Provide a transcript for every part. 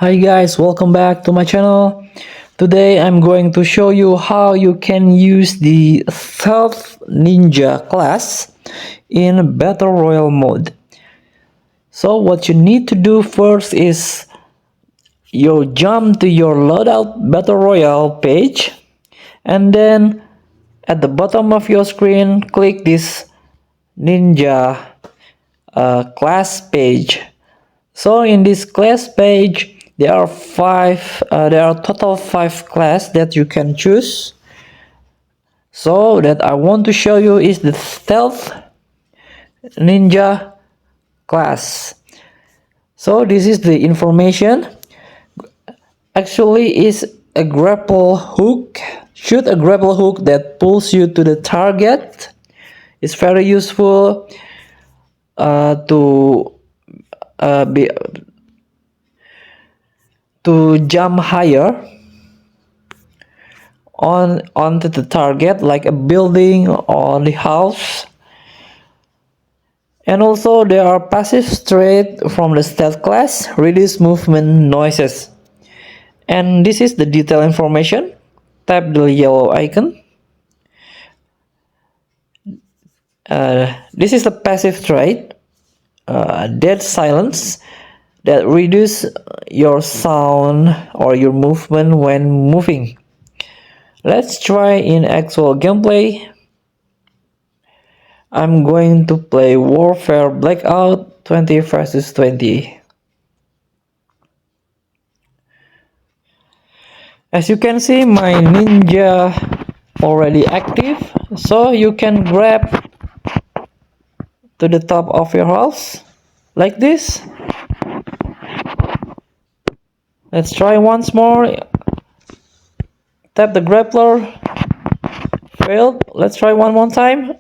Hi guys, welcome back to my channel. Today I'm going to show you how you can use the Stealth Ninja class in Battle Royale mode. So what you need to do first is you jump to your loadout Battle Royale page, and then at the bottom of your screen click this Ninja class page. So in this class page, there are total five class that you can choose. So that I want to show you is the Stealth Ninja class. So this is the information. Actually, is a grapple hook. Shoot a grapple hook that pulls you to the target. It's very useful to be to jump higher onto the target, like a building or the house. And also there are passive straight from the stealth class, reduce movement noises. And this is the detailed information. Tap the yellow icon. This is the passive trait, dead silence, that reduce your sound or your movement when moving. Let's try in actual gameplay. I'm going to play Warfare Blackout 20 versus 20. As you can see, my ninja already active, so you can grab to the top of your house like this. Let's try once more. Tap the grappler. Failed. Let's try one more time.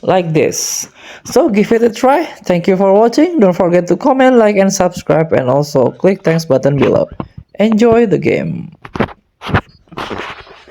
Like this. So give it a try. Thank you for watching. Don't forget to comment, like, and subscribe, and also click thanks button below. Enjoy the game.